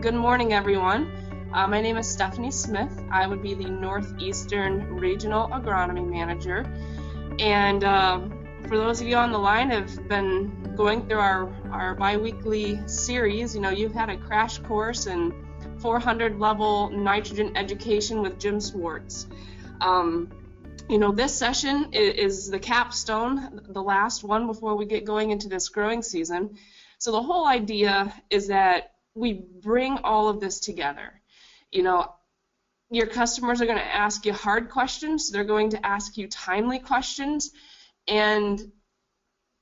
Good morning, everyone. My name is Stephanie Smith. I would be the Northeastern Regional Agronomy Manager. And for those of you on the line have been going through our bi-weekly series, you've had a crash course in 400 level nitrogen education with Jim Swartz. This session is the capstone, the last one before we get going into this growing season. So the whole idea is that we bring all of this together. Your customers are going to ask you hard questions. They're going to ask you timely questions. And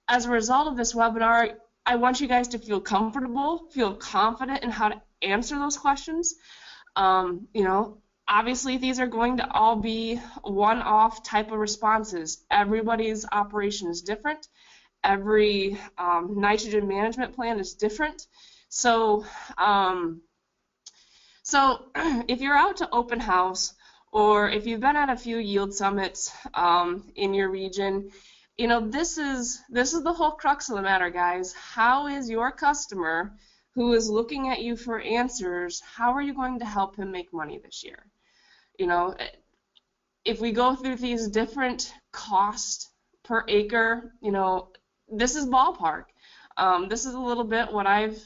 as a result of this webinar, I want you guys to feel comfortable, feel confident in how to answer those questions. Obviously, these are going to all be one-off type of responses. Everybody's operation is different. Every nitrogen management plan is different. So if you're out to open house, or if you've been at a few yield summits in your region, this is the whole crux of the matter, guys. How is your customer who is looking at you for answers, how are you going to help him make money this year? If we go through these different costs per acre, this is ballpark. This is a little bit what I've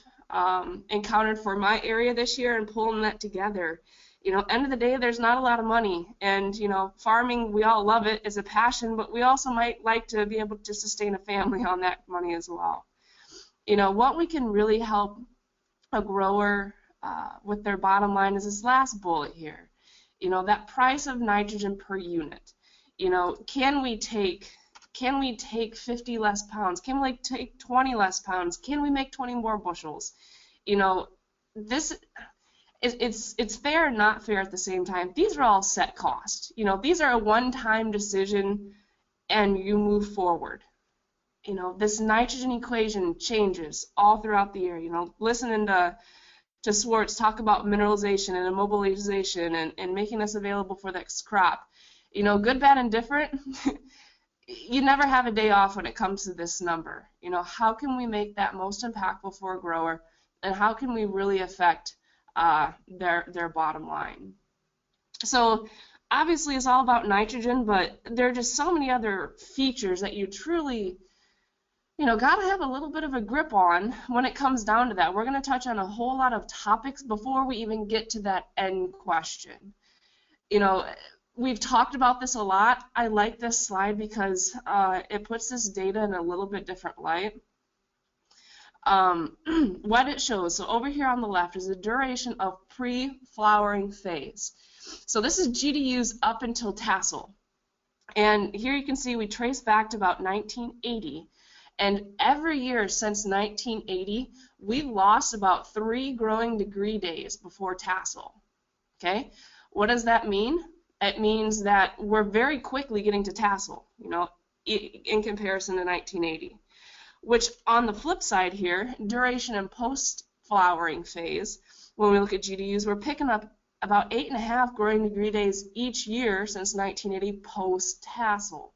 encountered for my area this year and pulling that together. End of the day, there's not a lot of money, and farming, we all love it, it's a passion, but we also might like to be able to sustain a family on that money as well. What we can really help a grower with their bottom line is this last bullet here. That price of nitrogen per unit. Can we take 50 less pounds? Can we take 20 less pounds? Can we make 20 more bushels? This it's fair and not fair at the same time. These are all set costs. These are a one-time decision, and you move forward. This nitrogen equation changes all throughout the year. Listening to Swartz talk about mineralization and immobilization and making this available for the next crop. Good, bad, and different. You never have a day off when it comes to this number. How can we make that most impactful for a grower, and how can we really affect their bottom line? So obviously it's all about nitrogen, but there are just so many other features that you truly got to have a little bit of a grip on when it comes down to that. We're going to touch on a whole lot of topics before we even get to that end question. We've talked about this a lot. I like this slide because it puts this data in a little bit different light. What it shows, so over here on the left is the duration of pre-flowering phase. So this is GDUs up until tassel. And here you can see we trace back to about 1980. And every year since 1980, we've lost about 3 growing degree days before tassel. Okay? What does that mean? It means that we're very quickly getting to tassel, in comparison to 1980. Which, on the flip side here, duration and post-flowering phase, when we look at GDUs, we're picking up about 8.5 growing degree days each year since 1980 post-tassel.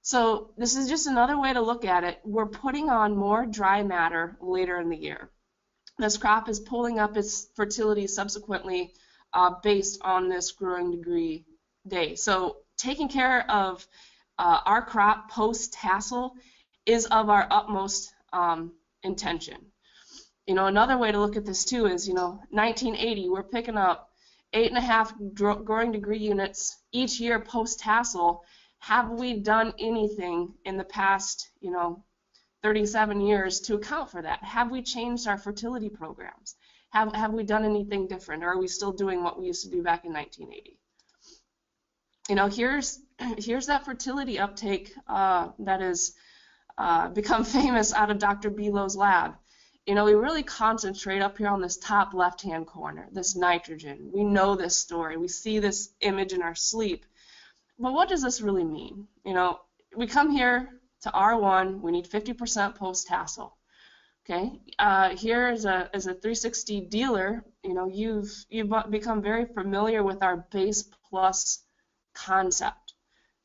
So this is just another way to look at it. We're putting on more dry matter later in the year. This crop is pulling up its fertility subsequently based on this growing degree day. So taking care of our crop post-tassel is of our utmost intention. Another way to look at this too is, 1980, we're picking up 8.5 growing degree units each year post-tassel. Have we done anything in the past, 37 years to account for that? Have we changed our fertility programs? Have we done anything different, or are we still doing what we used to do back in 1980? Here's that fertility uptake that has become famous out of Dr. Belo's lab. We really concentrate up here on this top left-hand corner, this nitrogen. We know this story. We see this image in our sleep. But what does this really mean? We come here to R1, we need 50% post-tassel. Okay, here is a 360 dealer. You've become very familiar with our base plus concept.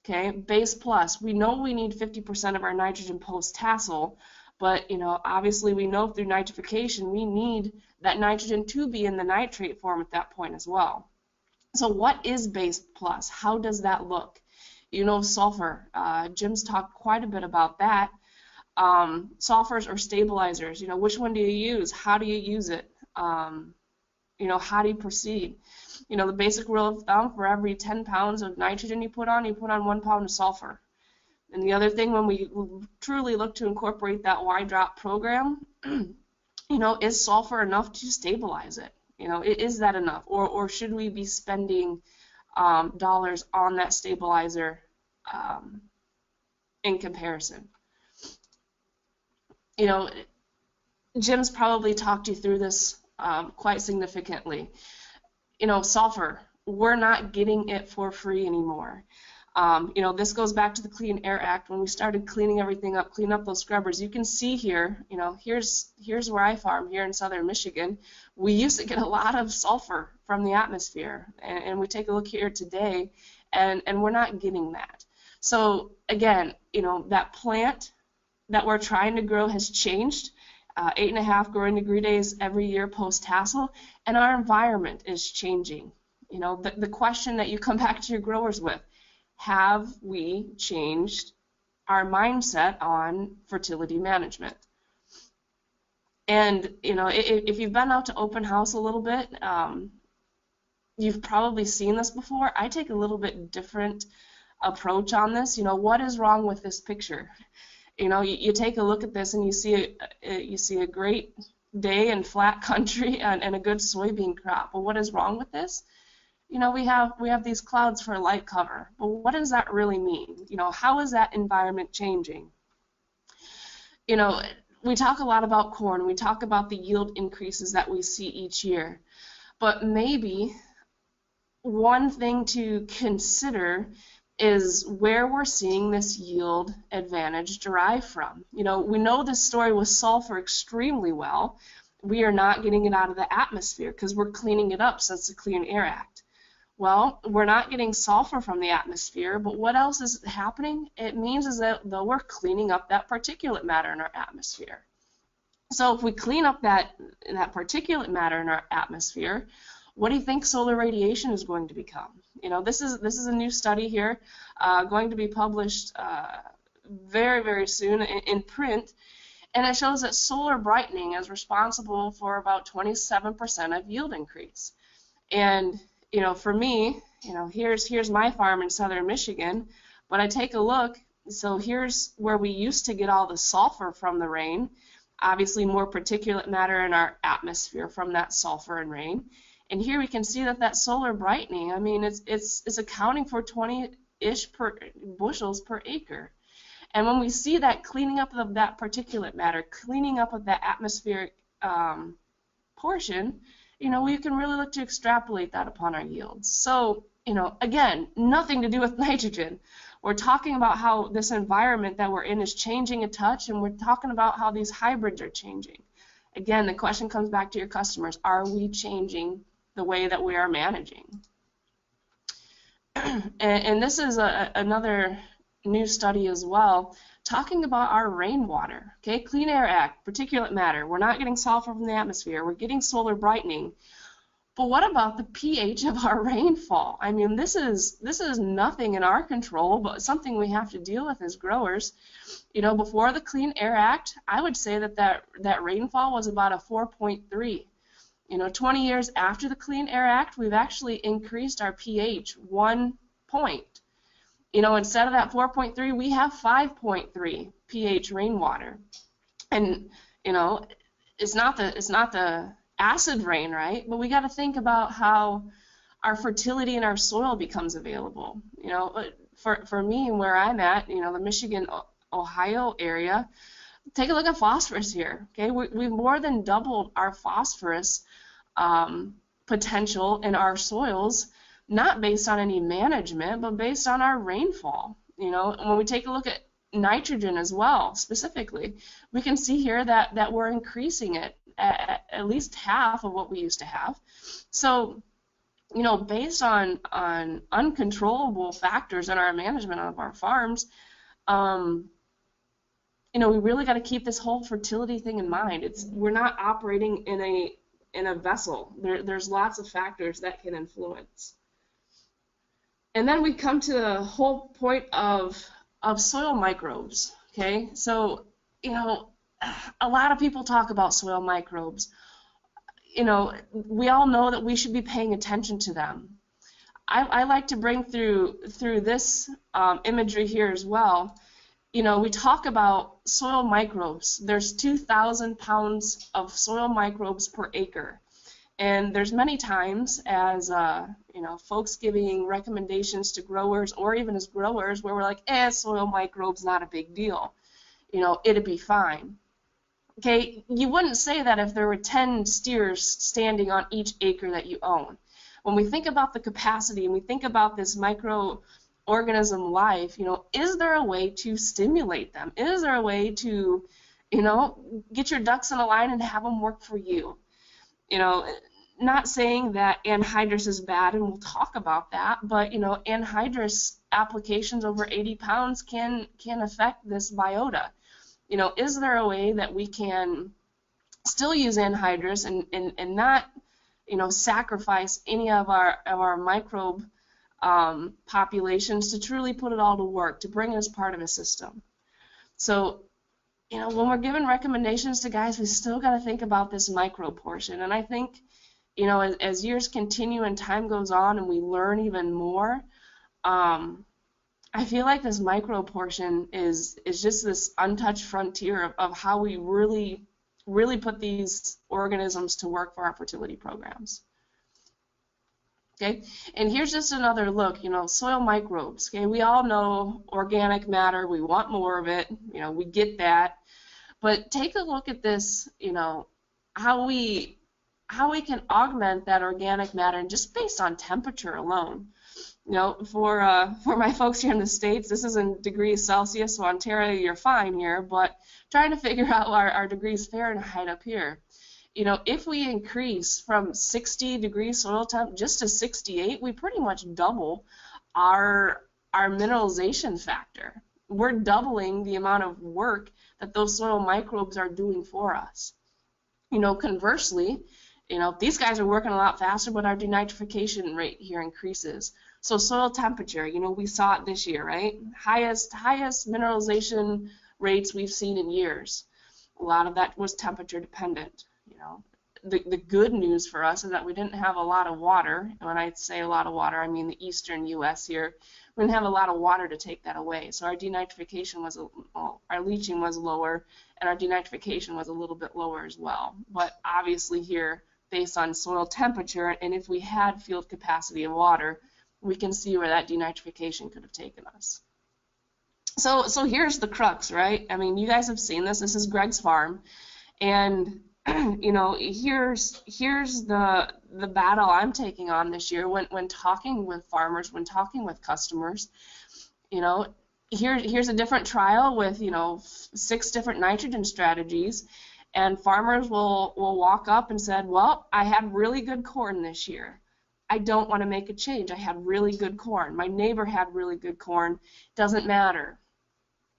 Okay, base plus. We know we need 50% of our nitrogen post-tassel, But, obviously we know through nitrification we need that nitrogen to be in the nitrate form at that point as well. So what is base plus? How does that look? Sulfur. Jim's talked quite a bit about that. Sulfurs or stabilizers. Which one do you use? How do you use it? How do you proceed? The basic rule of thumb, for every 10 pounds of nitrogen you put on 1 pound of sulfur. And the other thing, when we truly look to incorporate that YDrop program, is sulfur enough to stabilize it? Is that enough? Or should we be spending dollars on that stabilizer in comparison? Jim's probably talked you through this quite significantly. Sulfur, we're not getting it for free anymore. This goes back to the Clean Air Act. When we started cleaning everything up, clean up those scrubbers, you can see here, here's where I farm here in southern Michigan. We used to get a lot of sulfur from the atmosphere, and we take a look here today, and we're not getting that. So again, that plant that we're trying to grow has changed. 8.5 growing degree days every year post-tassel, and our environment is changing. The question that you come back to your growers with, have we changed our mindset on fertility management? And if you've been out to open house a little bit, you've probably seen this before. I take a little bit different approach on this. What is wrong with this picture? You take a look at this and you see a great day in flat country and a good soybean crop. Well, what is wrong with this? We have these clouds for light cover. But what does that really mean? How is that environment changing? We talk a lot about corn. We talk about the yield increases that we see each year. But maybe one thing to consider is where we're seeing this yield advantage derive from. We know this story with sulfur extremely well. We are not getting it out of the atmosphere because we're cleaning it up since the Clean Air Act. Well, we're not getting sulfur from the atmosphere, but what else is happening? It means is that though we're cleaning up that particulate matter in our atmosphere. So if we clean up that particulate matter in our atmosphere, what do you think solar radiation is going to become? This is a new study here, going to be published very, very soon in print, and it shows that solar brightening is responsible for about 27% of yield increase. And for me, here's my farm in southern Michigan, but I take a look. So here's where we used to get all the sulfur from the rain. Obviously, more particulate matter in our atmosphere from that sulfur and rain. And here we can see that solar brightening, it's accounting for 20-ish bushels per acre. And when we see that cleaning up of that particulate matter, cleaning up of that atmospheric portion, we can really look to extrapolate that upon our yields. So, again, nothing to do with nitrogen. We're talking about how this environment that we're in is changing a touch, and we're talking about how these hybrids are changing. Again, the question comes back to your customers. Are we changing the way that we are managing? And this is another new study as well, talking about our rainwater. Okay, Clean Air Act, particulate matter. We're not getting sulfur from the atmosphere. We're getting solar brightening. But what about the pH of our rainfall? This is nothing in our control, but something we have to deal with as growers. Before the Clean Air Act, I would say that rainfall was about a 4.3. 20 years after the Clean Air Act, we've actually increased our pH 1 point. Instead of that 4.3, we have 5.3 pH rainwater. And, it's not the acid rain, right? But we got to think about how our fertility in our soil becomes available. For me, where I'm at, the Michigan, Ohio area, take a look at phosphorus here. Okay, we've more than doubled our phosphorus potential in our soils, not based on any management, but based on our rainfall. When we take a look at nitrogen as well, specifically, we can see here that we're increasing it at least half of what we used to have. So, based on uncontrollable factors in our management of our farms, we really got to keep this whole fertility thing in mind. We're not operating in a vessel. There's lots of factors that can influence. And then we come to the whole point of soil microbes. Okay, so a lot of people talk about soil microbes. We all know that we should be paying attention to them. I like to bring through this imagery here as well. We talk about soil microbes. There's 2,000 pounds of soil microbes per acre. And there's many times as, folks giving recommendations to growers or even as growers where we're like, soil microbes, not a big deal. It'd be fine. Okay, you wouldn't say that if there were 10 steers standing on each acre that you own. When we think about the capacity and we think about this microorganism life, is there a way to stimulate them? Is there a way to, get your ducks in a line and have them work for you? Not saying that anhydrous is bad, and we'll talk about that, but anhydrous applications over 80 pounds can affect this biota. Is there a way that we can still use anhydrous and not sacrifice any of our microbe populations to truly put it all to work, to bring it as part of a system? So when we're giving recommendations to guys, we still got to think about this micro portion. And I think, as years continue and time goes on and we learn even more, I feel like this micro portion is just this untouched frontier of how we really put these organisms to work for our fertility programs. Okay, and here's just another look, soil microbes. Okay, we all know organic matter, we want more of it, we get that. But take a look at this, how we can augment that organic matter and just based on temperature alone. For my folks here in the States, this is in degrees Celsius, so Ontario, you're fine here, but trying to figure out our degrees Fahrenheit up here. If we increase from 60 degrees soil temp just to 68, we pretty much double our mineralization factor. We're doubling the amount of work that those soil microbes are doing for us. Conversely, these guys are working a lot faster, but our denitrification rate here increases. So soil temperature, we saw it this year, right? Highest mineralization rates we've seen in years. A lot of that was temperature dependent. The good news for us is that we didn't have a lot of water. And when I say a lot of water, I mean the eastern U.S. here. We didn't have a lot of water to take that away. So our denitrification was, our leaching was lower, and our denitrification was a little bit lower as well. But obviously here, based on soil temperature, and if we had field capacity of water, we can see where that denitrification could have taken us. So here's the crux, right? I mean, you guys have seen this. This is Greg's farm, and here's the battle I'm taking on this year when talking with farmers, when talking with customers. Here's a different trial with 6 different nitrogen strategies, and farmers will walk up and said, well, I had really good corn this year. I don't want to make a change. I had really good corn. My neighbor had really good corn. Doesn't matter.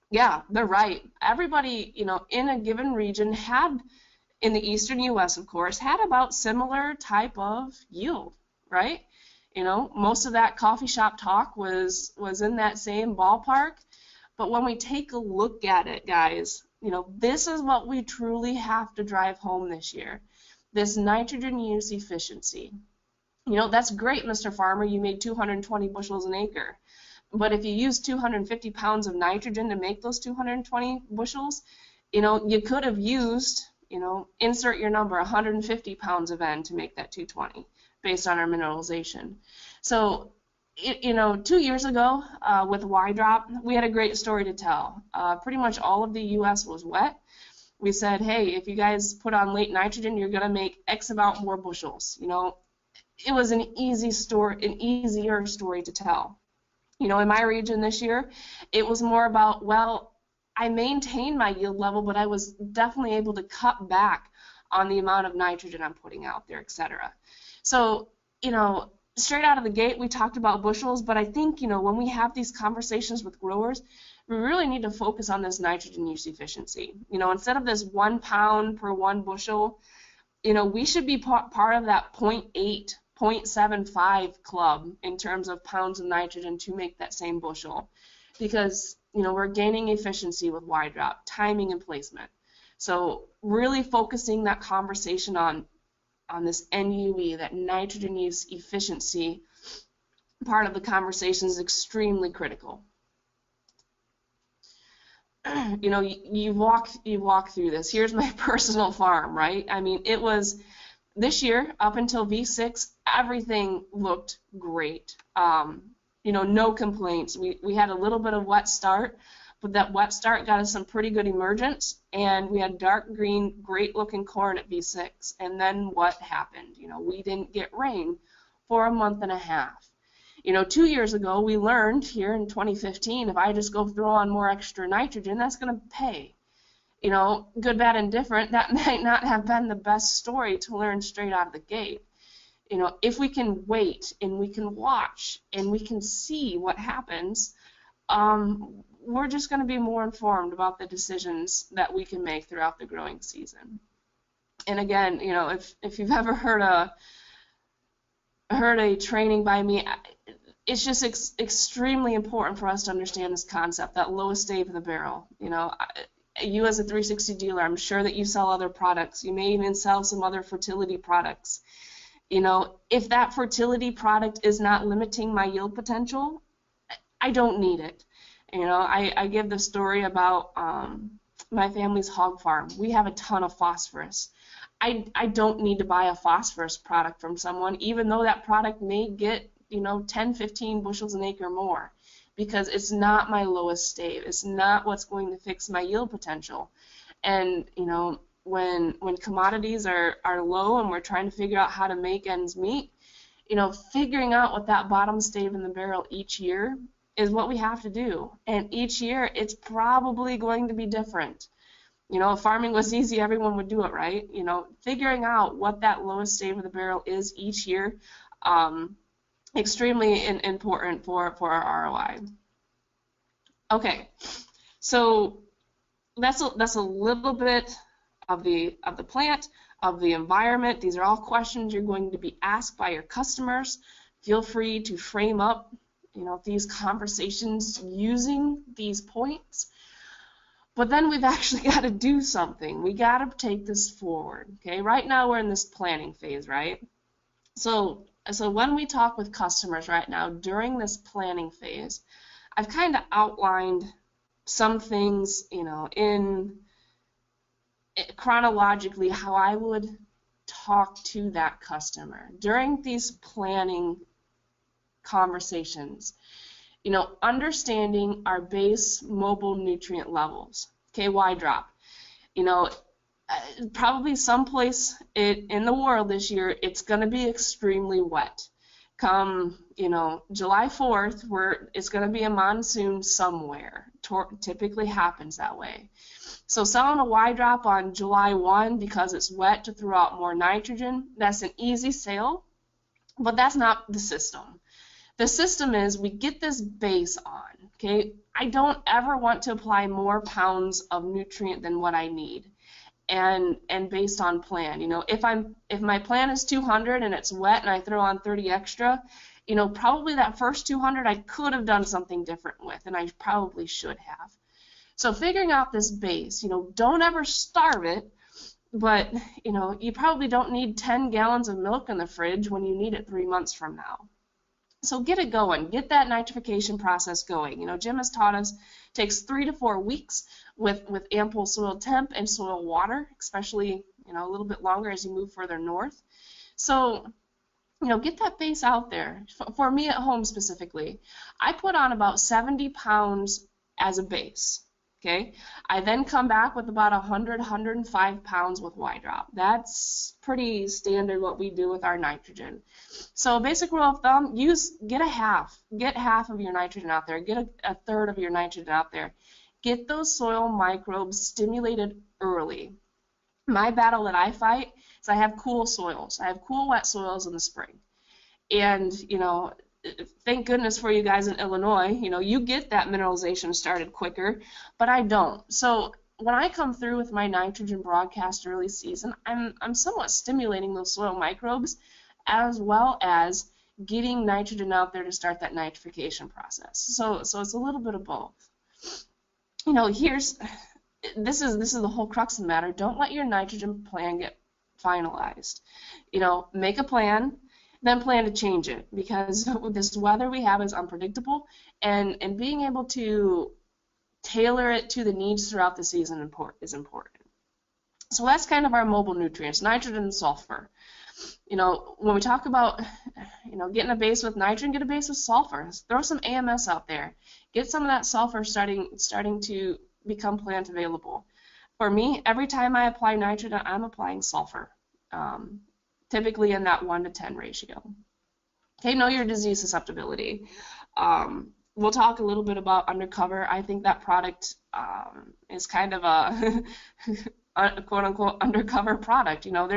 Yeah, they're right. Everybody, in a given region had, in the eastern U.S., of course, had about similar type of yield, right? Most of that coffee shop talk was in that same ballpark. But when we take a look at it, guys, this is what we truly have to drive home this year. This nitrogen use efficiency. That's great, Mr. Farmer, you made 220 bushels an acre. But if you use 250 pounds of nitrogen to make those 220 bushels, you could have used, insert your number, 150 pounds of N to make that 220 based on our mineralization. So, 2 years ago with YDrop, we had a great story to tell. Pretty much all of the U.S. was wet. We said, hey, if you guys put on late nitrogen, you're going to make X amount more bushels. It was an easier story to tell. In my region this year, it was more about, well, I maintained my yield level, but I was definitely able to cut back on the amount of nitrogen I'm putting out there, etc. So, straight out of the gate, we talked about bushels, but I think, when we have these conversations with growers, we really need to focus on this nitrogen use efficiency. You know, instead of this 1 pound per 1 bushel, you know, we should be part of that 0.8, 0.75 club in terms of pounds of nitrogen to make that same bushel, because, you know, we're gaining efficiency with YDrop, timing and placement. So really focusing that conversation on this NUE, that nitrogen use efficiency part of the conversation, is extremely critical. You know, you walk through this. Here's my personal farm, right? I mean, it was this year up until V6, everything looked great. You know, no complaints. We had a little bit of wet start, but that wet start got us some pretty good emergence, and we had dark green, great looking corn at V6. And then what happened? You know, we didn't get rain for a month and a half. You know, 2 years ago, we learned here in 2015, if I just go throw on more extra nitrogen, that's going to pay. You know, good, bad, and different, that might not have been the best story to learn straight out of the gate. You know, if we can wait and we can watch and we can see what happens, we're just going to be more informed about the decisions that we can make throughout the growing season. And again, you know, if you've ever heard a training by me, it's just extremely important for us to understand this concept, that lowest stave of the barrel. You know, you as a 360 dealer, I'm sure that you sell other products. You may even sell some other fertility products. You know, if that fertility product is not limiting my yield potential, I don't need it. You know, I give the story about my family's hog farm. We have a ton of phosphorus. I don't need to buy a phosphorus product from someone, even though that product may get, you know, 10, 15 bushels an acre more, because it's not my lowest stave. It's not what's going to fix my yield potential. And, you know, when commodities are low and we're trying to figure out how to make ends meet, you know, figuring out what that bottom stave in the barrel each year is what we have to do. And each year it's probably going to be different. You know, if farming was easy, everyone would do it, right? You know, figuring out what that lowest stave of the barrel is each year, extremely important for our ROI. Okay, so that's a little bit of the plant, of the environment. These are all questions you're going to be asked by your customers. Feel free to frame up, you know, these conversations using these points. But then we've actually got to do something. We got to take this forward. Okay, right now we're in this planning phase, right? So when we talk with customers right now during this planning phase, I've kind of outlined some things, you know, in chronologically how I would talk to that customer during these planning conversations. You know, understanding our base mobile nutrient levels. Okay, YDrop. You know, probably someplace in the world this year, it's going to be extremely wet. Come, you know, July 4th, it's going to be a monsoon somewhere. Typically happens that way. So selling a YDrop on July 1 because it's wet to throw out more nitrogen, that's an easy sale, but that's not the system. The system is we get this base on, okay? I don't ever want to apply more pounds of nutrient than what I need. And based on plan, you know, if my plan is 200 and it's wet and I throw on 30 extra, you know, probably that first 200 I could have done something different with, and I probably should have. So figuring out this base, you know, don't ever starve it, but, you know, you probably don't need 10 gallons of milk in the fridge when you need it 3 months from now. So get it going, get that nitrification process going. You know, Jim has taught us it takes 3 to 4 weeks with ample soil temp and soil water, especially, you know, a little bit longer as you move further north. So, you know, get that base out there. For me at home specifically, I put on about 70 pounds as a base. Okay, I then come back with about 100, 105 pounds with YDrop. That's pretty standard what we do with our nitrogen. So basic rule of thumb, get half of your nitrogen out there, get a third of your nitrogen out there. Get those soil microbes stimulated early. My battle that I fight is I have cool soils. I have cool wet soils in the spring. And, you know, thank goodness for you guys in Illinois, you know, you get that mineralization started quicker, but I don't. So when I come through with my nitrogen broadcast early season, I'm somewhat stimulating those soil microbes as well as getting nitrogen out there to start that nitrification process. So it's a little bit of both. You know, this is the whole crux of the matter. Don't let your nitrogen plan get finalized. You know, make a plan, then plan to change it, because this weather we have is unpredictable, and being able to tailor it to the needs throughout the season is important. So that's kind of our mobile nutrients, nitrogen and sulfur. You know, when we talk about, you know, getting a base with nitrogen, get a base with sulfur. Throw some AMS out there. Get some of that sulfur starting to become plant available. For me, every time I apply nitrogen, I'm applying sulfur, typically in that 1 to 10 ratio. Okay, know your disease susceptibility. We'll talk a little bit about Undercover. I think that product is kind of a quote-unquote undercover product. You know,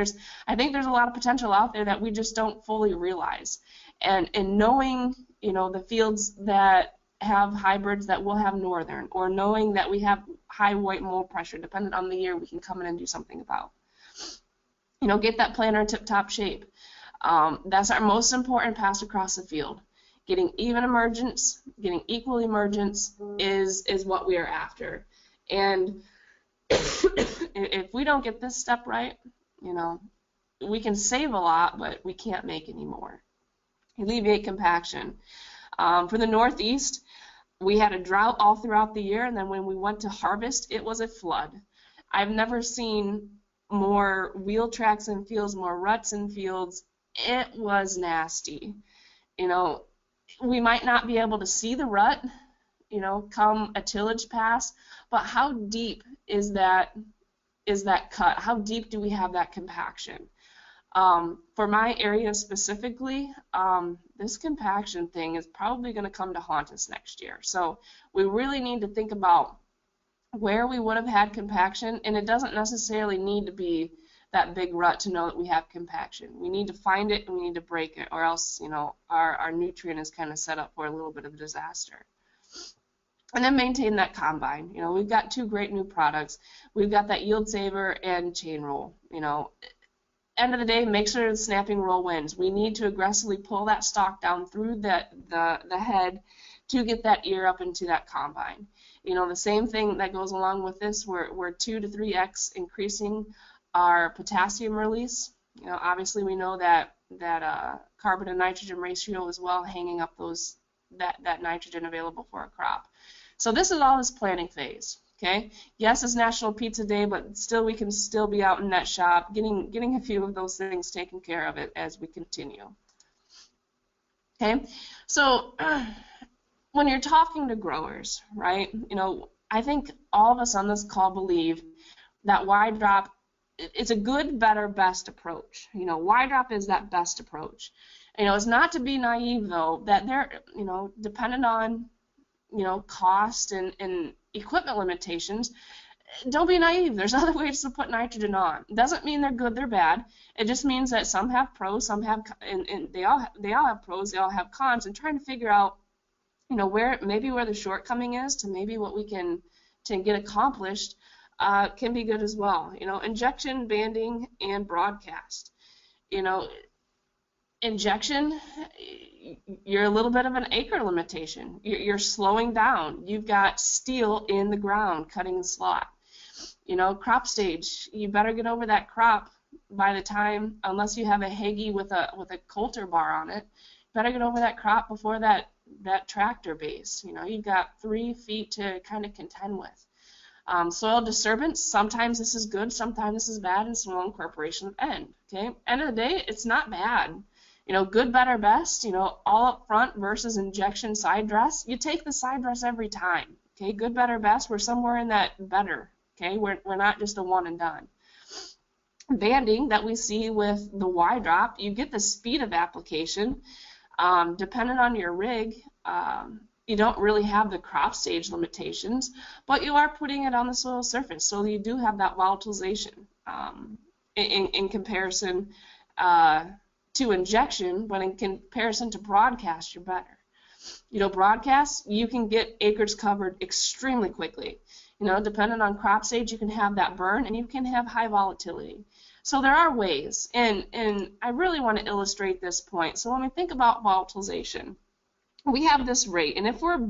I think there's a lot of potential out there that we just don't fully realize. And knowing, you know, the fields that have hybrids that will have northern, or knowing that we have high white mold pressure, depending on the year, we can come in and do something about. You know, get that planter in tip-top shape. That's our most important pass across the field. Getting even emergence, getting equal emergence is what we are after. And if we don't get this step right, you know, we can save a lot, but we can't make any more. Alleviate compaction. For the Northeast, we had a drought all throughout the year, and then when we went to harvest, it was a flood. I've never seen more wheel tracks in fields, more ruts in fields. It was nasty. You know, we might not be able to see the rut, you know, come a tillage pass, but how deep is that cut? How deep do we have that compaction? For my area specifically, this compaction thing is probably going to come to haunt us next year. So we really need to think about where we would have had compaction, and it doesn't necessarily need to be that big rut to know that we have compaction. We need to find it and we need to break it, or else, you know, our nutrient is kind of set up for a little bit of a disaster. And then maintain that combine. You know, we've got 2 great new products. We've got that Yield Saver and Chain Roll. You know, end of the day, make sure the snapping roll wins. We need to aggressively pull that stalk down through the head to get that ear up into that combine. You know, the same thing that goes along with this, we're 2 to 3x increasing our potassium release. You know, obviously we know that carbon to nitrogen ratio as well, hanging up that nitrogen available for a crop. So this is all this planning phase. Okay. Yes, it's National Pizza Day, but still we can still be out in that shop, getting a few of those things taken care of it as we continue. Okay. So when you're talking to growers, right? You know, I think all of us on this call believe that YDrop, it's a good, better, best approach. You know, YDrop is that best approach. You know, it's not to be naive though, that they're, you know, dependent on, you know, cost and equipment limitations. Don't be naive. There's other ways to put nitrogen on. It doesn't mean they're good, they're bad. It just means that some have pros, some have, and they all have pros, they all have cons, and trying to figure out, you know, where the shortcoming is to maybe what we can get accomplished can be good as well. You know, injection, banding, and broadcast. You know, injection, you're a little bit of an acre limitation. You're slowing down. You've got steel in the ground cutting the slot. You know, crop stage, you better get over that crop by the time, unless you have a Hagee with a coulter bar on it, better get over that crop before that tractor base. You know, you've got 3 feet to kind of contend with. Soil disturbance, sometimes this is good, sometimes this is bad, and soil incorporation of N. Okay, end of the day, it's not bad. You know, good, better, best, you know, all up front versus injection side dress. You take the side dress every time. Okay, good, better, best, we're somewhere in that better. Okay, we're not just a one and done. Banding that we see with the YDrop, you get the speed of application. Depending on your rig, you don't really have the crop stage limitations, but you are putting it on the soil surface, so you do have that volatilization in comparison to injection, but in comparison to broadcast, you're better. You know, broadcast, you can get acres covered extremely quickly. You know, depending on crop stage, you can have that burn and you can have high volatility. So there are ways, and I really want to illustrate this point. So when we think about volatilization, we have this rate, and if we're,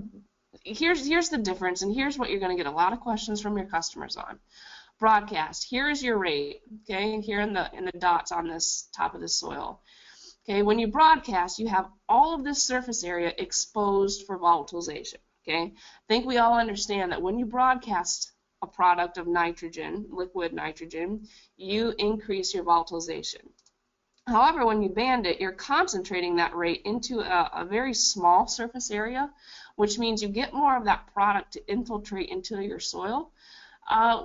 here's the difference, and here's what you're going to get a lot of questions from your customers on. Broadcast, here is your rate, okay, here in the dots on this top of the soil. Okay, when you broadcast, you have all of this surface area exposed for volatilization. Okay, I think we all understand that when you broadcast a product of nitrogen, liquid nitrogen, you increase your volatilization. However, when you band it, you're concentrating that rate into a very small surface area, which means you get more of that product to infiltrate into your soil,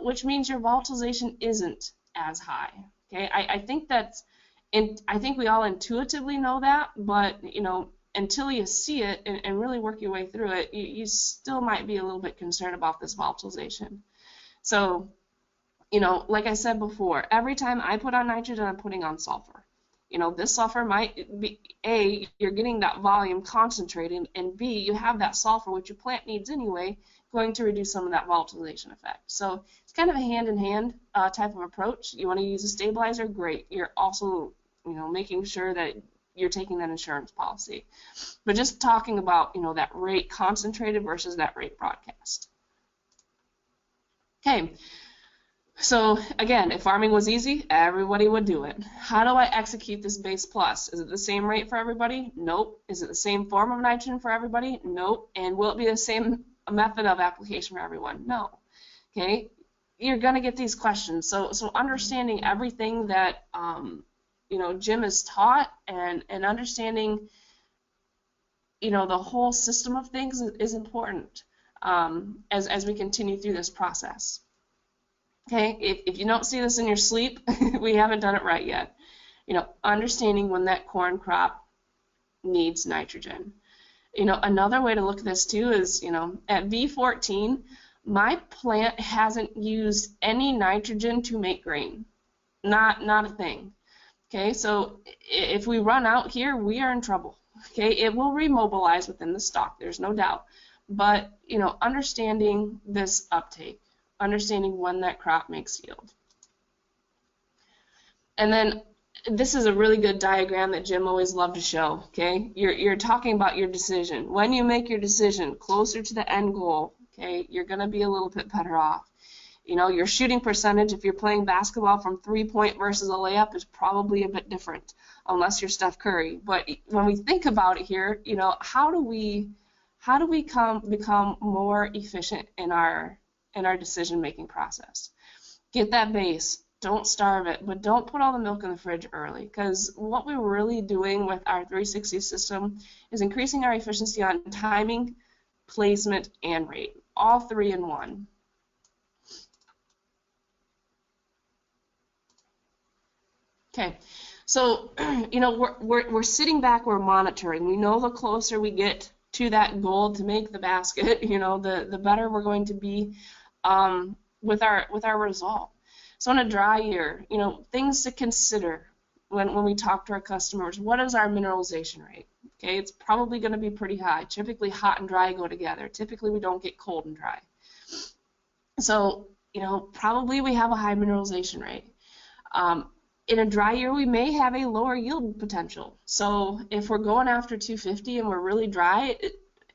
which means your volatilization isn't as high. Okay, I think that's, and I think we all intuitively know that, but you know, until you see it and really work your way through it, you still might be a little bit concerned about this volatilization. So, you know, like I said before, every time I put on nitrogen, I'm putting on sulfur. You know, this sulfur might be, A, you're getting that volume concentrated, and B, you have that sulfur, which your plant needs anyway, going to reduce some of that volatilization effect. So it's kind of a hand-in-hand type of approach. You want to use a stabilizer, great. You're also, you know, making sure that you're taking that insurance policy. But just talking about, you know, that rate concentrated versus that rate broadcast. Okay, so again, if farming was easy, everybody would do it. How do I execute this base plus? Is it the same rate for everybody? Nope. Is it the same form of nitrogen for everybody? Nope. And will it be the same method of application for everyone? No. Okay, you're going to get these questions. So understanding everything that you know, Jim has taught, and understanding, you know, the whole system of things is important as we continue through this process. Okay, if you don't see this in your sleep, we haven't done it right yet. You know, understanding when that corn crop needs nitrogen. You know, another way to look at this too is, you know, at V14, my plant hasn't used any nitrogen to make grain. Not a thing. Okay, so if we run out here, we are in trouble. Okay, it will remobilize within the stalk, there's no doubt. But, you know, understanding this uptake, understanding when that crop makes yield. And then this is a really good diagram that Jim always loved to show. Okay, you're talking about your decision. When you make your decision closer to the end goal, okay, you're going to be a little bit better off. You know, your shooting percentage, if you're playing basketball from 3-point versus a layup, is probably a bit different, unless you're Steph Curry. But when we think about it here, you know, how do we become more efficient in our decision-making process? Get that base. Don't starve it, but don't put all the milk in the fridge early, because what we're really doing with our 360 system is increasing our efficiency on timing, placement, and rate, all three in one. Okay, so you know, we're sitting back, we're monitoring. We know the closer we get to that goal to make the basket, you know, the better we're going to be with our result. So in a dry year, you know, things to consider when we talk to our customers. What is our mineralization rate? Okay, it's probably going to be pretty high. Typically, hot and dry go together. Typically, we don't get cold and dry. So, you know, probably we have a high mineralization rate. In a dry year, we may have a lower yield potential. So if we're going after 250 and we're really dry,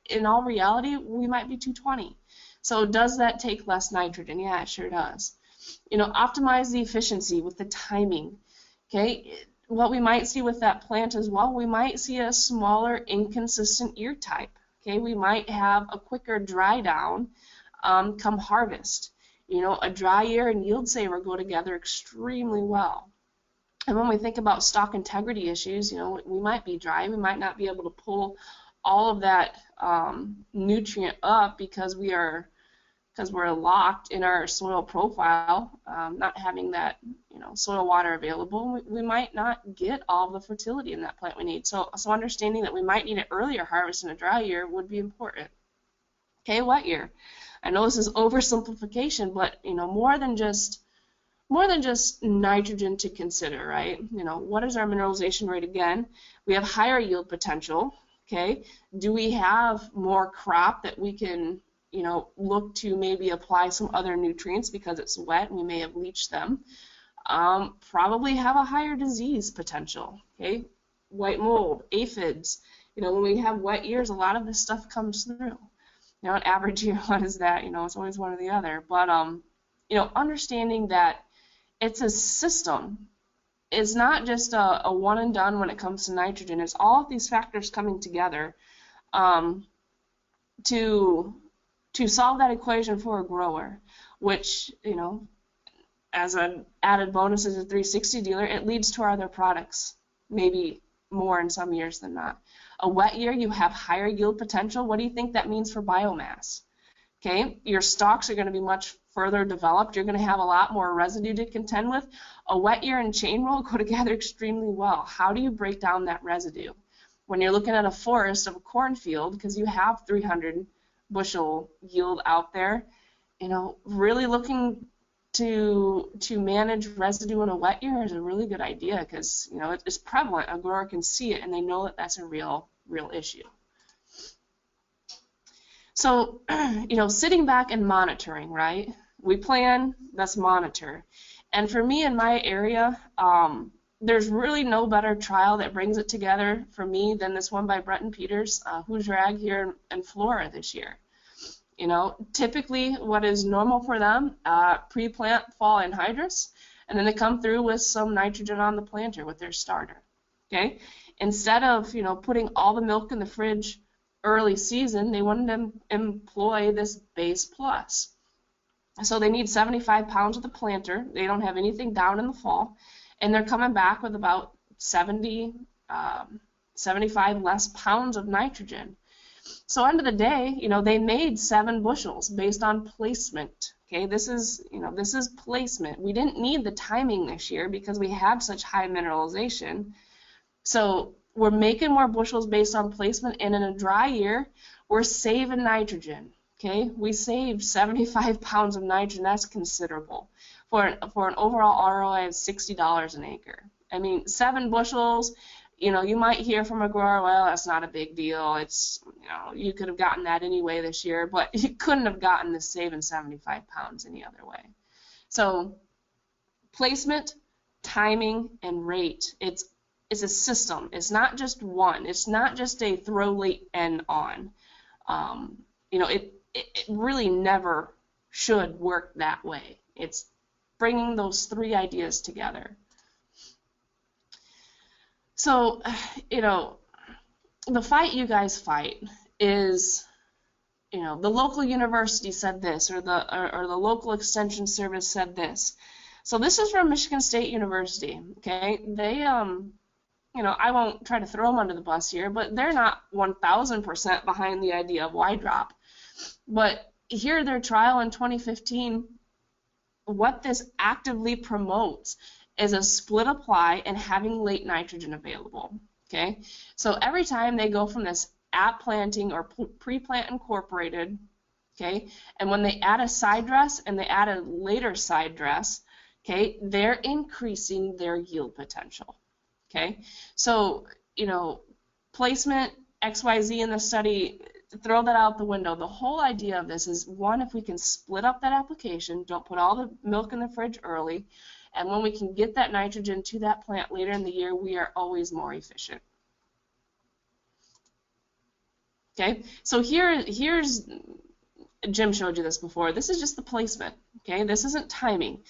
in all reality, we might be 220. So does that take less nitrogen? Yeah, it sure does. You know, optimize the efficiency with the timing. Okay, what we might see with that plant as well, we might see a smaller, inconsistent ear type. Okay, we might have a quicker dry down come harvest. You know, a dry year and yield saver go together extremely well. And when we think about stalk integrity issues, you know, we might be dry. We might not be able to pull all of that nutrient up because we're locked in our soil profile, not having that, you know, soil water available. We might not get all the fertility in that plant we need. So understanding that we might need an earlier harvest in a dry year would be important. Okay, wet year. I know this is oversimplification, but you know, more than just more than just nitrogen to consider, right? You know, what is our mineralization rate again? We have higher yield potential, okay? Do we have more crop that we can, you know, look to maybe apply some other nutrients because it's wet and we may have leached them? Probably have a higher disease potential, okay? White mold, aphids. You know, when we have wet years, a lot of this stuff comes through. You know, an average year, what is that? You know, it's always one or the other. But, you know, understanding that it's a system. It's not just a one and done when it comes to nitrogen. It's all of these factors coming together to solve that equation for a grower, which, you know, as an added bonus as a 360 dealer, it leads to our other products, maybe more in some years than not. A wet year, you have higher yield potential. What do you think that means for biomass? Okay, your stalks are going to be much further developed. You're going to have a lot more residue to contend with. A wet year and chain roll go together extremely well. How do you break down that residue? When you're looking at a forest of a cornfield, because you have 300 bushel yield out there, you know, really looking to manage residue in a wet year is a really good idea because, you know, it's prevalent. A grower can see it and they know that that's a real issue. So, you know, sitting back and monitoring, right? We plan, let's monitor. And for me in my area, there's really no better trial that brings it together for me than this one by Brett and Peters, Who's Your Ag here in Florida this year. You know, typically what is normal for them, pre-plant fall anhydrous, and then they come through with some nitrogen on the planter with their starter, okay? Instead of, you know, putting all the milk in the fridge early season, they wanted to employ this base plus. So they need 75 pounds of the planter. They don't have anything down in the fall, and they're coming back with about 75 less pounds of nitrogen. So end of the day, you know, they made 7 bushels based on placement. Okay, this is placement. We didn't need the timing this year because we had such high mineralization. So we're making more bushels based on placement, and in a dry year, we're saving nitrogen. Okay, we saved 75 pounds of nitrogen. That's considerable for an overall ROI of $60 an acre. I mean, 7 bushels. You know, you might hear from a grower, well, that's not a big deal. It's, you know, you could have gotten that anyway this year, but you couldn't have gotten this saving 75 pounds any other way. So placement, timing, and rate. It's a system. It's not just one. It's not just a throw late and on. You know, it really never should work that way. It's bringing those 3 ideas together. So, you know, the fight you guys fight is, you know, the local university said this, or the local extension service said this. So this is from Michigan State University, okay? They, you know, I won't try to throw them under the bus here, but they're not 1,000% behind the idea of YDrop. But here, their trial in 2015, what this actively promotes is a split apply and having late nitrogen available, okay? So every time they go from this at planting or pre-plant incorporated, okay, and when they add a side dress and they add a later side dress, okay, they're increasing their yield potential, okay? So, you know, placement, XYZ in the study, throw that out the window. The whole idea of this is, one, if we can split up that application, don't put all the milk in the fridge early, and when we can get that nitrogen to that plant later in the year, we are always more efficient. Okay, so here's, Jim showed you this before. This is just the placement, okay? This isn't timing.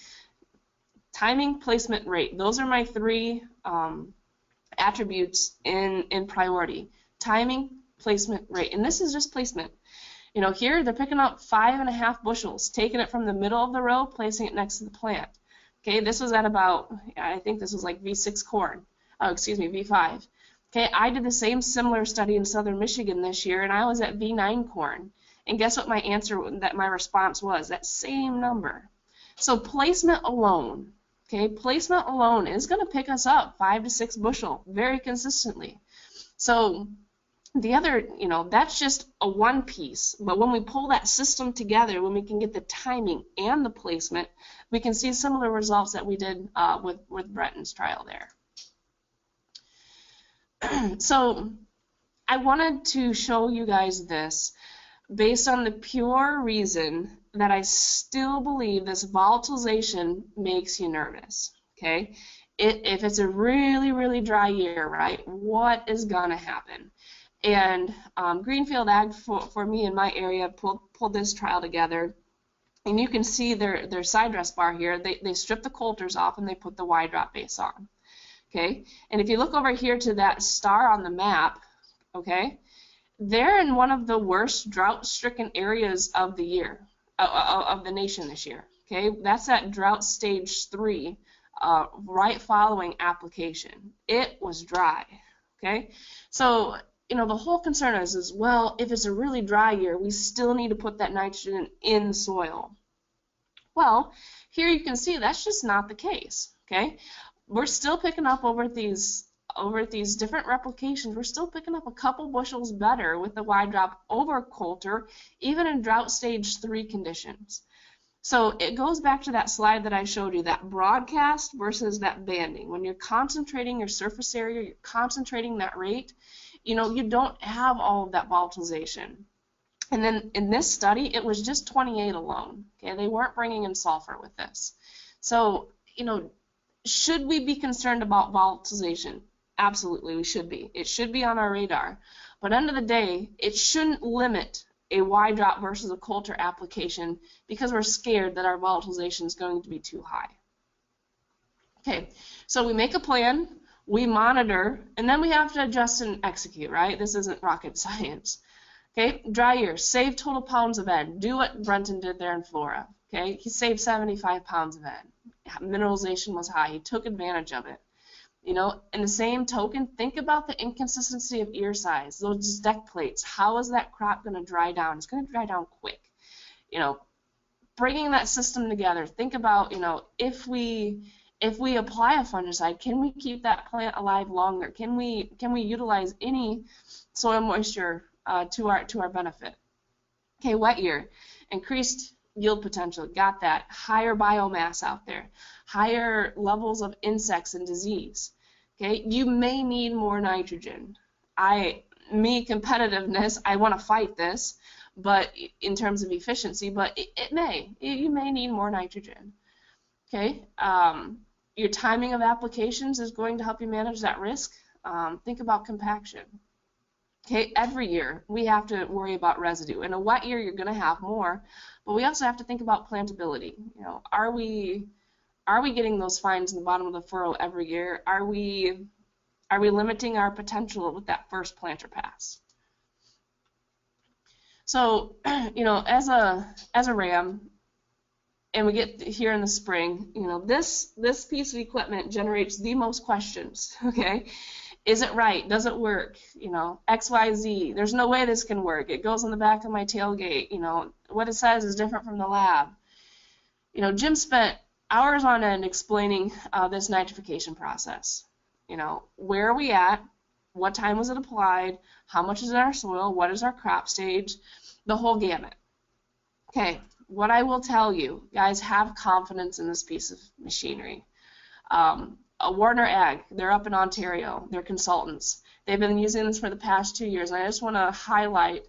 Timing, placement, rate. Those are my 3 attributes in priority. Timing, placement, rate. And this is just placement. You know, here they're picking up 5.5 bushels, taking it from the middle of the row, placing it next to the plant. Okay, this was at about, I think this was like V6 corn. Oh, excuse me, V5. Okay, I did the same similar study in southern Michigan this year, and I was at V9 corn. And guess what my response was? That same number. So placement alone, okay, placement alone is going to pick us up 5 to 6 bushel very consistently. So The other, that's just a one piece. But when we pull that system together, when we can get the timing and the placement, we can see similar results that we did with Brenton's trial there. So I wanted to show you guys this based on the pure reason that I still believe this volatilization makes you nervous, okay? If it's a really, really dry year, right, what is going to happen? And Greenfield Egg, for me in my area, pulled this trial together. And you can see their side dress bar here. They stripped the coulters off and they put the YDrop base on. Okay, and if you look over here to that star on the map, okay, they're in one of the worst drought-stricken areas of the year, of the nation this year. Okay, that's at drought stage 3, right following application. It was dry. Okay, so the whole concern is, well, if it's a really dry year, we still need to put that nitrogen in the soil. Well, here you can see that's just not the case. Okay. We're still picking up over these different replications. We're still picking up a couple bushels better with the YDrop over coulter, even in drought stage 3 conditions. So it goes back to that slide that I showed you, that broadcast versus that banding. When you're concentrating your surface area, you're concentrating that rate, you don't have all of that volatilization. And then in this study, it was just 28 alone. Okay, they weren't bringing in sulfur with this. So, should we be concerned about volatilization? Absolutely, we should be. It should be on our radar. But end of the day, it shouldn't limit a YDrop versus a coulter application because we're scared that our volatilization is going to be too high. Okay, so we make a plan, we monitor, and then we have to adjust and execute, right? This isn't rocket science. Okay, dry year, save total pounds of N. Do what Brenton did there in Flora. Okay, he saved 75 pounds of N. Mineralization was high. He took advantage of it. In the same token, think about the inconsistency of ear size, those deck plates. How is that crop going to dry down? It's going to dry down quick. Bringing that system together, think about, if we apply a fungicide, can we keep that plant alive longer? Can we utilize any soil moisture to our benefit? Okay, wet year, increased yield potential, got that. Higher biomass out there, higher levels of insects and disease. Okay, you may need more nitrogen. Competitiveness, I want to fight this, but in terms of efficiency, but you may need more nitrogen. Okay, your timing of applications is going to help you manage that risk. Think about compaction. Okay, every year we have to worry about residue. In a wet year, you're going to have more, but we also have to think about plantability. Are we getting those fines in the bottom of the furrow every year? Are we limiting our potential with that first planter pass? So, as a RAM, and we get here in the spring, this piece of equipment generates the most questions. Okay. Is it right? Does it work? X, Y, Z. There's no way this can work. It goes on the back of my tailgate. What it says is different from the lab. Jim spent hours on end explaining this nitrification process. Where are we at? What time was it applied? How much is in our soil? What is our crop stage? The whole gamut. Okay, what I will tell you, guys, have confidence in this piece of machinery. Warner Ag, they're up in Ontario. They're consultants. They've been using this for the past 2 years, and I just want to highlight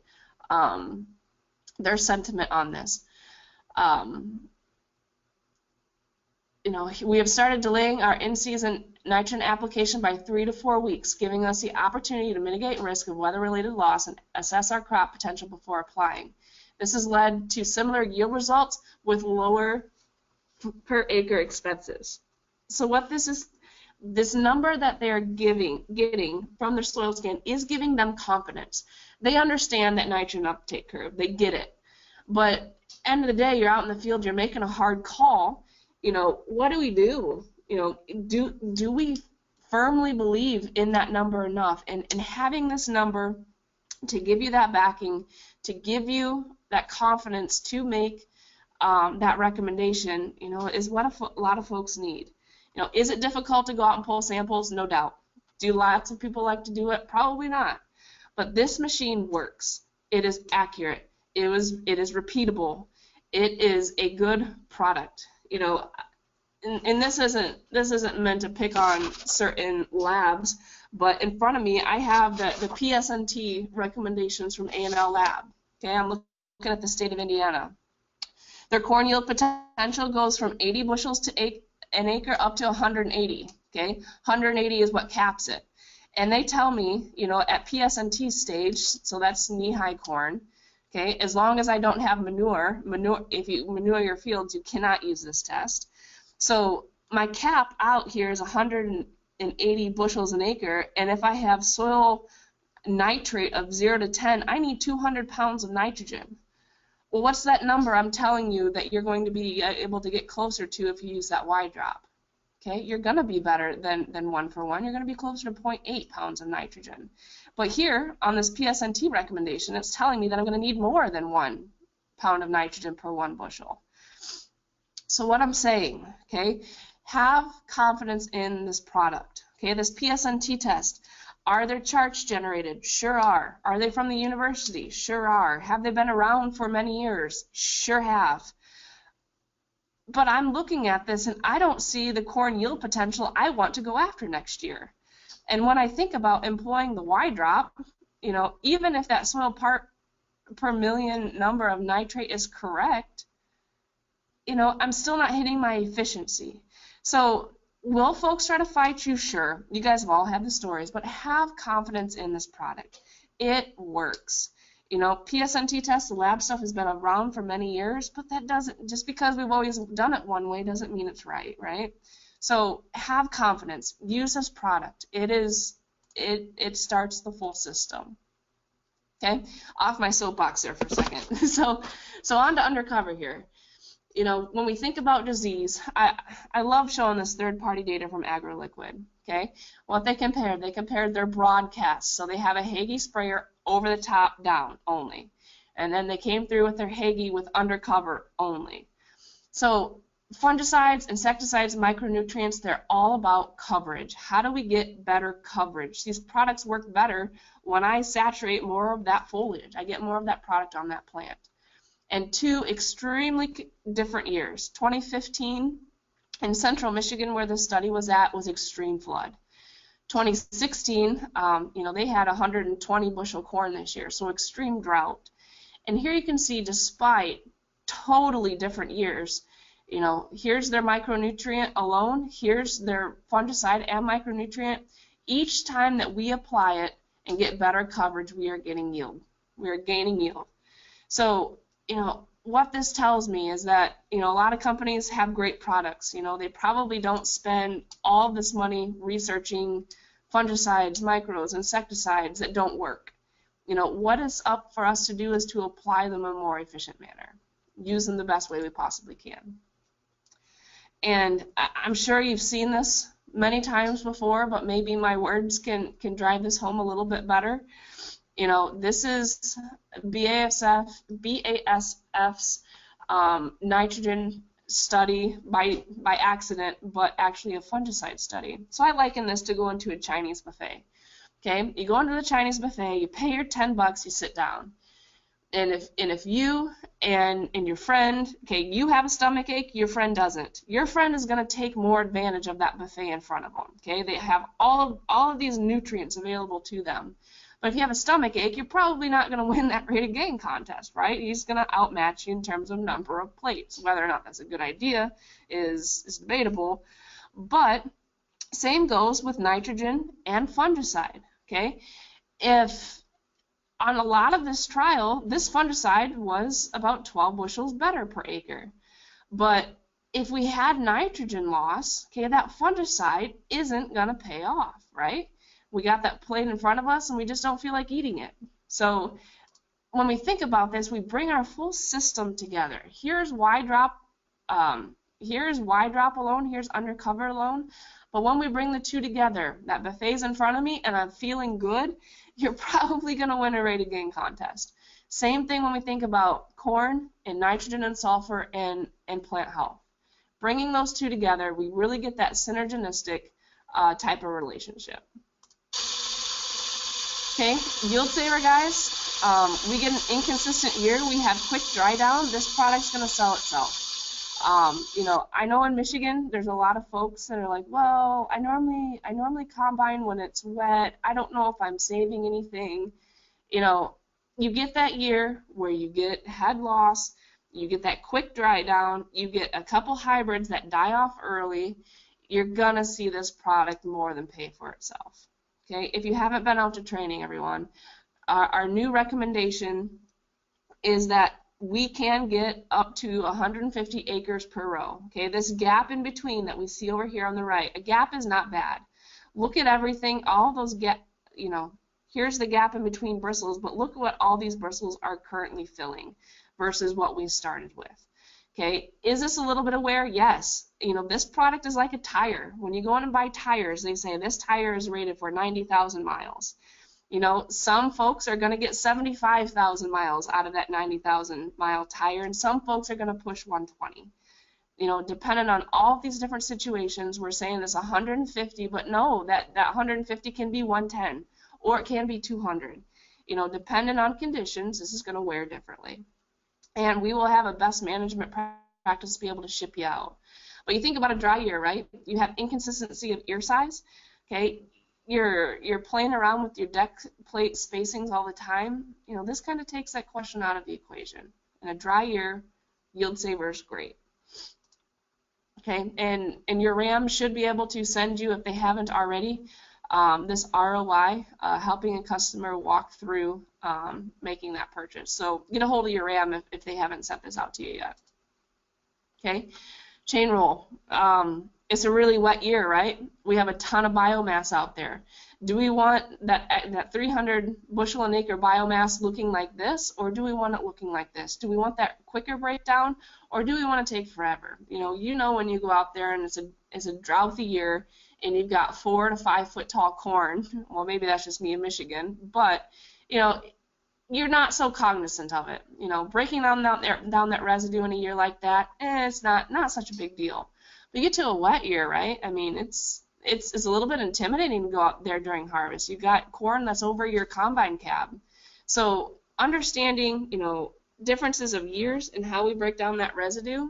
their sentiment on this. We have started delaying our in-season nitrogen application by 3 to 4 weeks, giving us the opportunity to mitigate risk of weather-related loss and assess our crop potential before applying. This has led to similar yield results with lower per acre expenses. So what this number that they're getting from their soil scan is giving them confidence. They understand that nitrogen uptake curve. They get it. But end of the day, you're out in the field, you're making a hard call. What do we do? Do we firmly believe in that number enough? And having this number to give you that backing, to give you that confidence to make that recommendation, is what a lot of folks need. Is it difficult to go out and pull samples? No doubt. Do lots of people like to do it? Probably not. but this machine works. It is accurate. It is repeatable. It is a good product. You know, and this isn't meant to pick on certain labs, but in front of me I have the PSNT recommendations from A&L Lab. Okay, I'm looking at the state of Indiana. Their corn yield potential goes from 80 bushels to an acre up to 180. Okay, 180 is what caps it. And they tell me, you know, at PSNT stage, so that's knee-high corn, okay, as long as I don't have manure, if you manure your fields, you cannot use this test. So my cap out here is 180 bushels an acre, and if I have soil nitrate of 0 to 10, I need 200 pounds of nitrogen. Well, what's that number I'm telling you that you're going to be able to get closer to if you use that YDrop? Okay, you're going to be better than 1 for 1. You're going to be closer to 0.8 pounds of nitrogen. But here, on this PSNT recommendation, it's telling me that I'm going to need more than 1 pound of nitrogen per 1 bushel. So what I'm saying, okay, have confidence in this product. Okay, this PSNT test, are there charts generated? Sure are. Are they from the university? Sure are. Have they been around for many years? Sure have. But I'm looking at this and I don't see the corn yield potential I want to go after next year. And when I think about employing the YDrop, you know, even if that soil part per million number of nitrate is correct, you know, I'm still not hitting my efficiency. So will folks try to fight you? Sure. You guys have all had the stories, but have confidence in this product. It works. You know, PSNT test, the lab stuff has been around for many years, but that doesn't, just because we've always done it one way doesn't mean it's right, right? So have confidence. Use this product. It starts the full system. Okay, off my soapbox there for a second. So on to Undercover here. You know, when we think about disease, I love showing this third-party data from AgroLiquid. Okay, what they compared their broadcasts. So they have a Hagie sprayer over the top down only, and then they came through with their Hagie with Undercover only. So fungicides, insecticides, micronutrients, they're all about coverage. How do we get better coverage? These products work better when I saturate more of that foliage. I get more of that product on that plant. And 2 extremely different years. 2015 in central Michigan, where the study was at, was extreme flood. 2016, you know, they had 120 bushel corn this year, so extreme drought. And here you can see, despite totally different years, you know, here's their micronutrient alone, here's their fungicide and micronutrient. Each time that we apply it and get better coverage, we are getting yield. We are gaining yield. So, you know, what this tells me is that, you know, a lot of companies have great products. You know, they probably don't spend all this money researching fungicides, microbes, insecticides that don't work. You know, what is up for us to do is to apply them in a more efficient manner. Use them the best way we possibly can. And I'm sure you've seen this many times before, but maybe my words can drive this home a little bit better. You know, this is BASF's nitrogen study by accident, but actually a fungicide study. So I liken this to going to a Chinese buffet. Okay, you go into the Chinese buffet, you pay your $10, you sit down. And if you and your friend, okay, you have a stomach ache, your friend doesn't. Your friend is going to take more advantage of that buffet in front of them. Okay, they have all of these nutrients available to them. But if you have a stomach ache, you're probably not going to win that rate of gain contest, right? He's going to outmatch you in terms of number of plates. Whether or not that's a good idea is debatable. But same goes with nitrogen and fungicide, okay? If on a lot of this trial, this fungicide was about 12 bushels better per acre. But if we had nitrogen loss, okay, that fungicide isn't going to pay off, right? We got that plate in front of us and we just don't feel like eating it. So when we think about this, we bring our full system together. Here's YDrop alone, here's Undercover alone. But when we bring the two together, that buffet's in front of me and I'm feeling good, you're probably going to win a rate of gain contest. Same thing when we think about corn and nitrogen and sulfur and plant health. Bringing those two together, we really get that synergistic type of relationship. Okay, yield saver, guys. We get an inconsistent year. We have quick dry down. This product's going to sell itself. You know, I know in Michigan there's a lot of folks that are like, well, I normally combine when it's wet. I don't know if I'm saving anything. You know, you get that year where you get head loss, you get that quick dry down, you get a couple hybrids that die off early. You're gonna see this product more than pay for itself. Okay, if you haven't been out to training, everyone, our new recommendation is that we can get up to 150 acres per row. Okay, this gap in between that we see over here on the right, a gap is not bad. Look at everything, all those you know, here's the gap in between bristles, but look at what all these bristles are currently filling versus what we started with. Okay, is this a little bit of wear? Yes. You know, this product is like a tire. When you go in and buy tires, they say this tire is rated for 90,000 miles. You know, some folks are going to get 75,000 miles out of that 90,000 mile tire, and some folks are going to push 120. You know, depending on all of these different situations, we're saying this 150, but no, that 150 can be 110, or it can be 200. You know, depending on conditions, this is going to wear differently. And we will have a best management practice to be able to ship you out. But you think about a dry year, right? You have inconsistency of ear size. Okay, you're playing around with your deck plate spacings all the time. You know, this kind of takes that question out of the equation. In a dry year, yield saver is great. Okay, and your RAM should be able to send you, if they haven't already, this ROI, helping a customer walk through making that purchase. So get a hold of your RAM if they haven't sent this out to you yet. Okay, chain roll. It's a really wet year, right? We have a ton of biomass out there. Do we want that 300 bushel an acre biomass looking like this, or do we want it looking like this? Do we want that quicker breakdown, or do we want to take forever? You know when you go out there and it's a drouthy year, and you've got 4 to 5 foot tall corn. Well, maybe that's just me in Michigan, but you know, you're not so cognizant of it. You know, breaking down that residue in a year like that, it's not such a big deal. But you get to a wet year, right? I mean, it's a little bit intimidating to go out there during harvest. You've got corn that's over your combine cab. So understanding, you know, differences of years and how we break down that residue,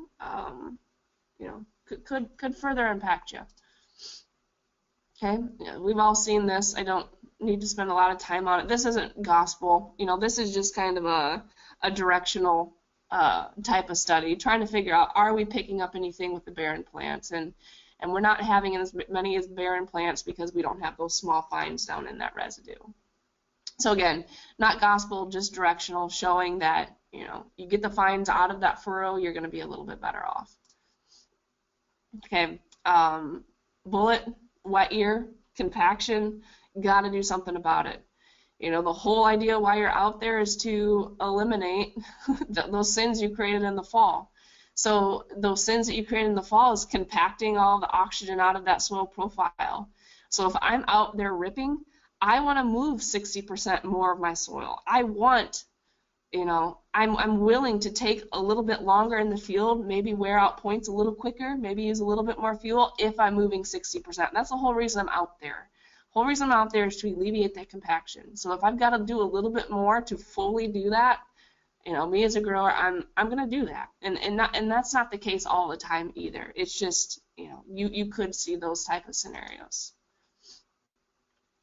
you know, could further impact you. Okay, yeah, we've all seen this. I don't need to spend a lot of time on it. This isn't gospel. You know, this is just kind of a directional type of study, trying to figure out, are we picking up anything with the barren plants? And we're not having as many as barren plants because we don't have those small fines down in that residue. So again, not gospel, just directional, showing that, you know, you get the fines out of that furrow, you're going to be a little bit better off. Okay, bullet. Wet year, compaction, got to do something about it. You know, the whole idea why you're out there is to eliminate those sins you created in the fall. So those sins that you created in the fall is compacting all the oxygen out of that soil profile. So if I'm out there ripping, I want to move 60% more of my soil. I want, you know, I'm willing to take a little bit longer in the field, maybe wear out points a little quicker, maybe use a little bit more fuel if I'm moving 60%. That's the whole reason I'm out there. The whole reason I'm out there is to alleviate that compaction. So if I've got to do a little bit more to fully do that, you know, me as a grower, I'm going to do that. And that's not the case all the time either. It's just, you know, you could see those type of scenarios.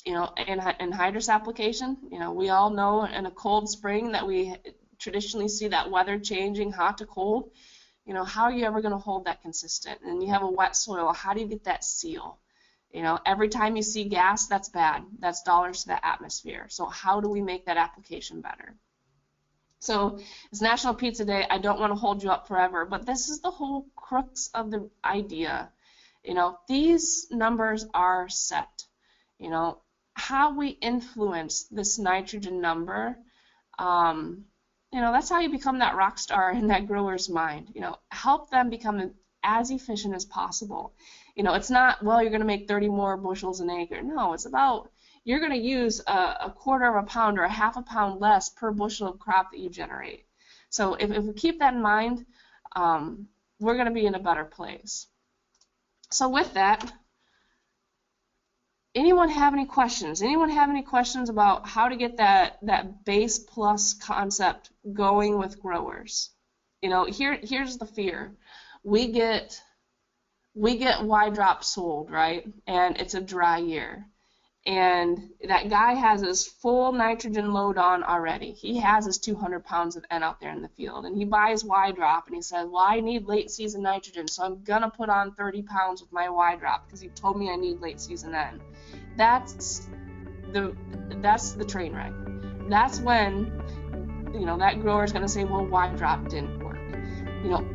You know, in hydrous application, you know, we all know in a cold spring that we traditionally see that weather changing hot to cold. You know, how are you ever going to hold that consistent? And you have a wet soil, how do you get that seal? You know, every time you see gas, that's bad. That's dollars to the atmosphere. So how do we make that application better? So it's National Pizza Day. I don't want to hold you up forever, but this is the whole crux of the idea. You know, these numbers are set. You know, how we influence this nitrogen number, you know, that's how you become that rock star in that grower's mind. You know, help them become as efficient as possible. You know, it's not, well, you're going to make 30 more bushels an acre. No, it's about you're going to use a quarter of a pound or a half a pound less per bushel of crop that you generate. So if we keep that in mind, we're going to be in a better place. So with that, anyone have any questions? Anyone have any questions about how to get that base plus concept going with growers? You know, here's the fear. We get YDrop sold, right? And it's a dry year. And that guy has his full nitrogen load on already. He has his 200 pounds of N out there in the field. And he buys YDrop and he says, well, I need late season nitrogen, so I'm going to put on 30 pounds with my YDrop because he told me I need late season N. That's the train wreck. That's when, you know, that grower is going to say, well, YDrop didn't work. You know,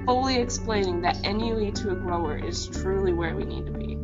fully explaining that NUE to a grower is truly where we need to be.